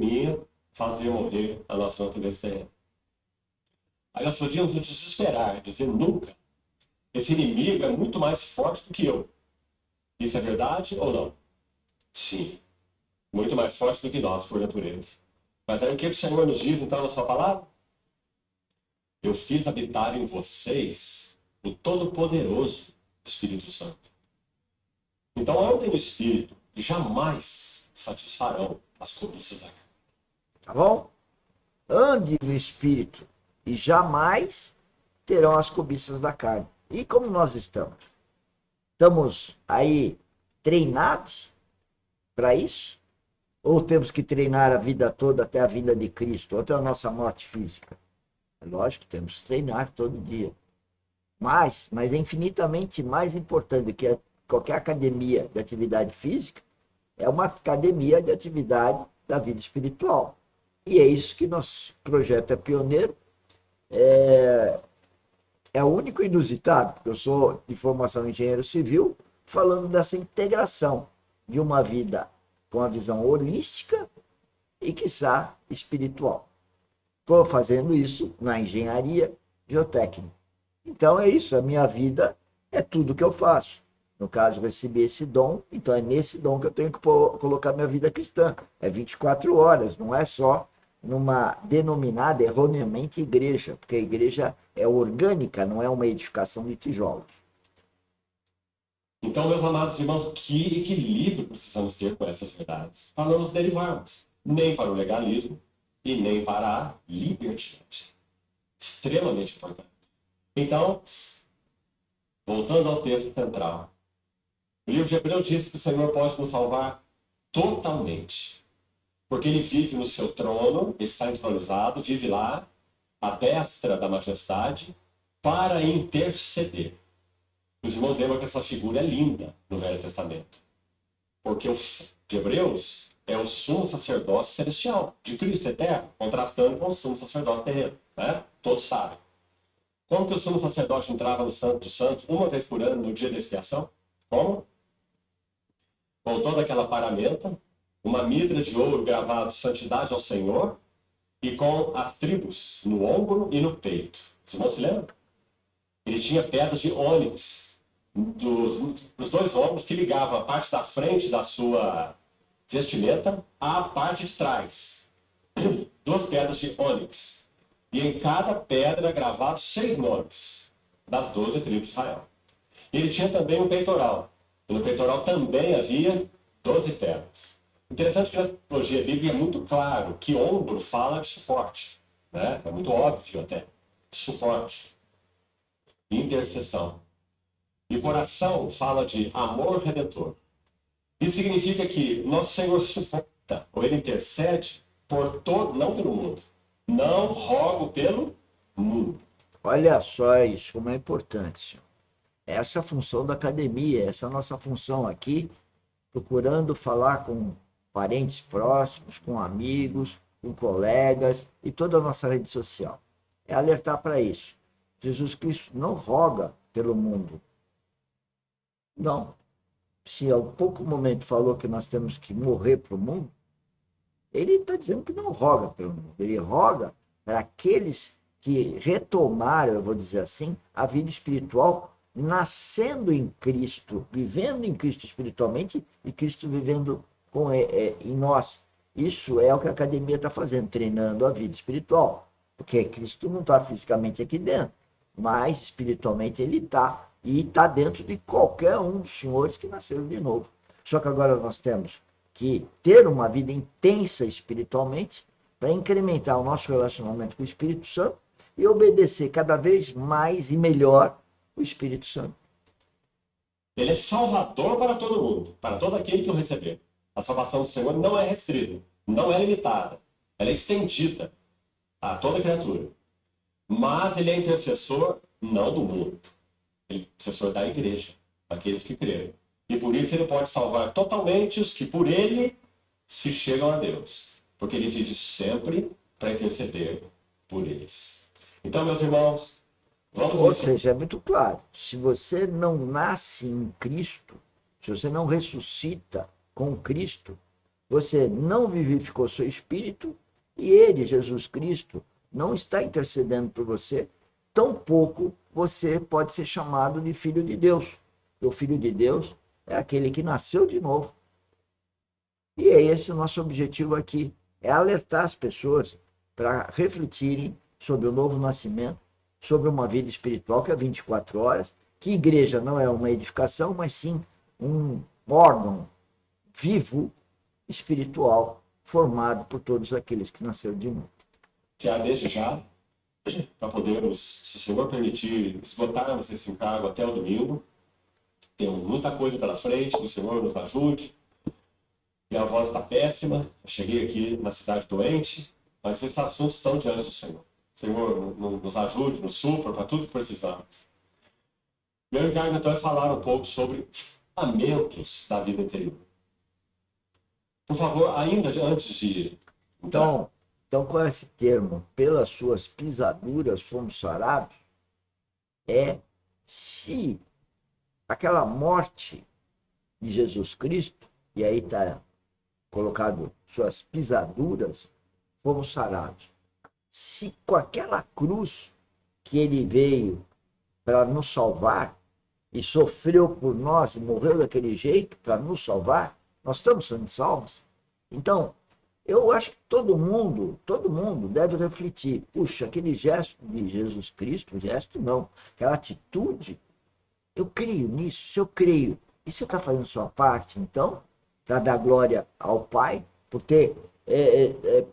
minha, fazer morrer a nossa natureza terrena. Aí nós podíamos nos desesperar, dizer nunca. Esse inimigo é muito mais forte do que eu. Isso é verdade ou não? Sim. Muito mais forte do que nós, por natureza. Mas aí o que o Senhor nos diz, então, na sua palavra? Eu fiz habitar em vocês o Todo-Poderoso Espírito Santo. Então, andem no Espírito e jamais satisfarão as cobiças da carne. Tá bom? Ande no Espírito e jamais terão as cobiças da carne. E como nós estamos? Estamos aí treinados para isso? Ou temos que treinar a vida toda até a vinda de Cristo, ou até a nossa morte física? É lógico que temos que treinar todo dia. Mas é infinitamente mais importante do que qualquer academia de atividade física, é uma academia de atividade da vida espiritual. E é isso que nosso projeto é pioneiro. É o único inusitado, porque eu sou de formação engenheiro civil, falando dessa integração de uma vida com a visão holística e, quiçá, espiritual. Estou fazendo isso na engenharia geotécnica. Então é isso, a minha vida é tudo que eu faço. No caso, eu recebi esse dom, então é nesse dom que eu tenho que colocar minha vida cristã. É 24 horas, não é só numa denominada erroneamente igreja, porque a igreja é orgânica, não é uma edificação de tijolos. Então, meus amados irmãos, que equilíbrio precisamos ter com essas verdades para não nos derivarmos nem para o legalismo e nem para a libertinagem. Extremamente importante. Então, voltando ao texto central, o livro de Hebreus diz que o Senhor pode nos salvar totalmente, porque ele vive no seu trono, ele está entronizado, vive lá, à destra da majestade, para interceder. Os irmãos lembram que essa figura é linda no Velho Testamento, porque o de Hebreus é o sumo sacerdócio celestial, de Cristo eterno, contrastando com o sumo sacerdócio terreno, né? Todos sabem. Como que o sumo sacerdote entrava no Santo dos Santos uma vez por ano, no dia da expiação? Como? Com toda aquela paramenta, uma midra de ouro gravado Santidade ao Senhor, e com as tribos no ombro e no peito. Os irmãos se lembram? Ele tinha pedras de ônix dos dois ombros que ligavam a parte da frente da sua vestimenta à parte de trás. Duas pedras de ônix. E em cada pedra gravados 6 nomes das 12 tribos de Israel. Ele tinha também um peitoral. E no peitoral também havia 12 pedras. Interessante que na teologia bíblica é muito claro que ombro fala de suporte. Né? É muito óbvio até. Suporte. Intercessão. E coração fala de amor redentor. Isso significa que nosso Senhor suporta, ou ele intercede, por todo, não pelo mundo. Não rogo pelo mundo. Olha só isso, como é importante. Essa é a função da academia, essa é a nossa função aqui, procurando falar com parentes próximos, com amigos, com colegas e toda a nossa rede social. É alertar para isso. Jesus Cristo não roga pelo mundo. Não. Se há pouco momento falou que nós temos que morrer para o mundo, ele está dizendo que não roga pelo mundo. Ele roga para aqueles que retomaram, eu vou dizer assim, a vida espiritual, nascendo em Cristo, vivendo em Cristo espiritualmente e Cristo vivendo em nós. Isso é o que a academia está fazendo, treinando a vida espiritual. Porque Cristo não está fisicamente aqui dentro, mas espiritualmente ele está. E está dentro de qualquer um dos senhores que nasceram de novo. Só que agora nós temos que ter uma vida intensa espiritualmente para incrementar o nosso relacionamento com o Espírito Santo e obedecer cada vez mais e melhor o Espírito Santo. Ele é salvador para todo mundo, para todo aquele que o receber. A salvação do Senhor não é restrita, não é limitada. Ela é estendida a toda criatura. Mas ele é intercessor não do mundo. Ele é intercessor da igreja, daqueles que creram. E por isso ele pode salvar totalmente os que por ele se chegam a Deus. Porque ele vive sempre para interceder por eles. Então, meus irmãos, vamos... Ou seja, é muito claro, se você não nasce em Cristo, se você não ressuscita com Cristo, você não vivificou seu espírito e ele, Jesus Cristo, não está intercedendo por você, tampouco você pode ser chamado de filho de Deus. O filho de Deus é aquele que nasceu de novo. E é esse o nosso objetivo aqui, é alertar as pessoas para refletirem sobre o novo nascimento, sobre uma vida espiritual que é 24 horas, que igreja não é uma edificação, mas sim um órgão vivo, espiritual, formado por todos aqueles que nasceram de novo. Que há desde já, para podermos, se o Senhor permitir, esgotarmos esse encargo até o domingo. Temos muita coisa pela frente, que o Senhor nos ajude. Minha voz está péssima, eu cheguei aqui na cidade doente, mas esses assuntos estão diante do Senhor. O Senhor nos ajude, nos supra para tudo que precisamos. Meu encargo, então, é falar um pouco sobre fundamentos da vida interior. Por favor, ainda antes de... Então, com esse termo, pelas suas pisaduras fomos sarados, é se aquela morte de Jesus Cristo, e aí está colocado suas pisaduras, fomos sarados. Se com aquela cruz que ele veio para nos salvar, e sofreu por nós, e morreu daquele jeito para nos salvar, nós estamos sendo salvos. Então, eu acho que todo mundo deve refletir. Puxa, aquele gesto de Jesus Cristo, gesto não, aquela atitude, eu creio nisso, se eu creio, e você está fazendo sua parte, então, para dar glória ao Pai, por ter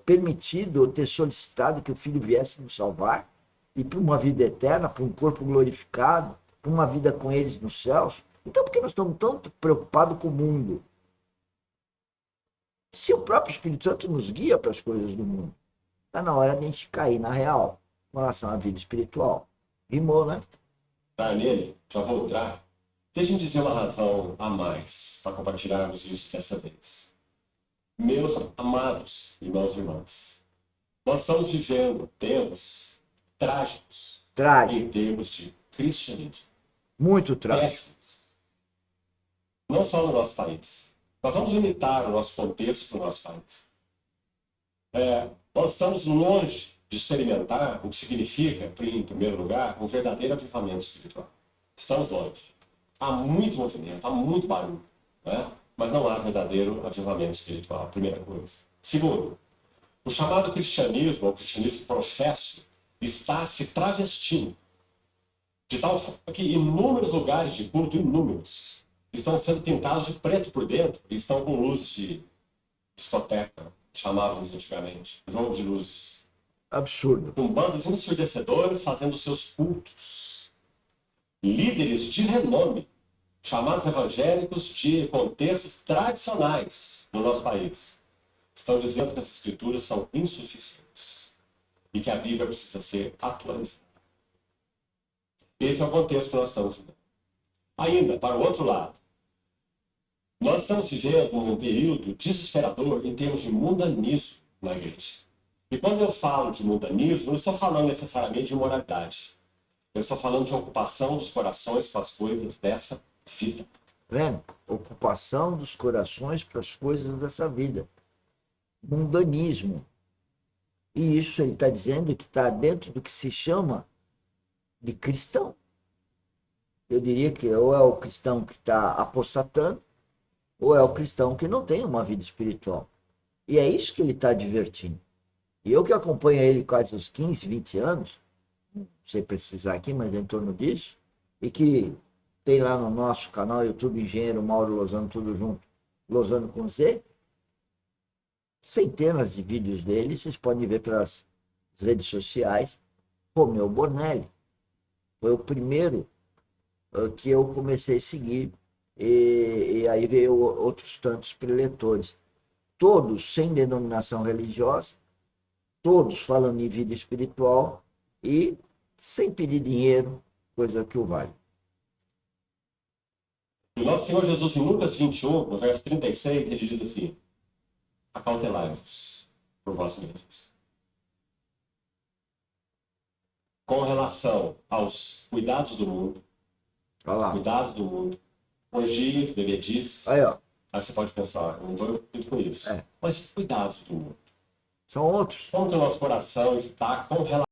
permitido, ou ter solicitado que o Filho viesse nos salvar, e para uma vida eterna, para um corpo glorificado, para uma vida com eles nos céus. Então, por que nós estamos tão preocupados com o mundo? Se o próprio Espírito Santo nos guia para as coisas do mundo, está na hora de a gente cair na real, com relação à vida espiritual. Rimou, né? Tá nele, já vou entrar. Deixem-me dizer uma razão a mais para compartilharmos isso dessa vez. Meus amados irmãos e irmãs, nós estamos vivendo tempos trágicos em termos de cristianismo. Muito trágico. Péssimos. Não só no nosso país. Nós vamos limitar o nosso contexto para o nosso país. Nós estamos longe de experimentar o que significa, em primeiro lugar, um verdadeiro avivamento espiritual. Estamos longe. Há muito movimento, há muito barulho, né? Mas não há verdadeiro avivamento espiritual, primeira coisa. Segundo, o chamado cristianismo, ou cristianismo professo, está se travestindo, de tal forma que inúmeros lugares de culto, inúmeros, estão sendo pintados de preto por dentro e estão com luzes de discoteca, chamávamos antigamente, jogo de luzes. Absurdo. Com bandas ensurdecedoras fazendo seus cultos. Líderes de renome, chamados evangélicos de contextos tradicionais no nosso país, estão dizendo que as escrituras são insuficientes e que a Bíblia precisa ser atualizada. Esse é o contexto que nós estamos vivendo. Ainda, para o outro lado, nós estamos vivendo um período desesperador em termos de mundanismo na igreja. E quando eu falo de mundanismo, não estou falando necessariamente de imoralidade. Eu estou falando de ocupação dos corações com as coisas dessa vida. Vendo? Ocupação dos corações para as coisas dessa vida. Mundanismo. E isso ele está dizendo que está dentro do que se chama de cristão. Eu diria que ou é o cristão que está apostatando, ou é o cristão que não tem uma vida espiritual. E é isso que ele está advertindo. E eu que acompanho ele quase uns 15, 20 anos, não sei precisar aqui, mas é em torno disso, e que tem lá no nosso canal YouTube Engenheiro Mauro Lozano, tudo junto, Lozano com Z, centenas de vídeos dele, vocês podem ver pelas redes sociais. Romeu Bornelli foi o primeiro que eu comecei a seguir, e aí veio outros tantos preletores, todos sem denominação religiosa, todos falando em vida espiritual e sem pedir dinheiro, coisa que o vale. E nosso Senhor Jesus, em Lucas 21, no verso 36, ele diz assim: acautelai-vos por vós mesmos. Com relação aos cuidados do mundo, orgias, bebedices, Aí, ó. Aí você pode pensar, eu não estou envolvido com isso. É. Mas cuidados do outro. São outros. Como que o nosso coração está com relação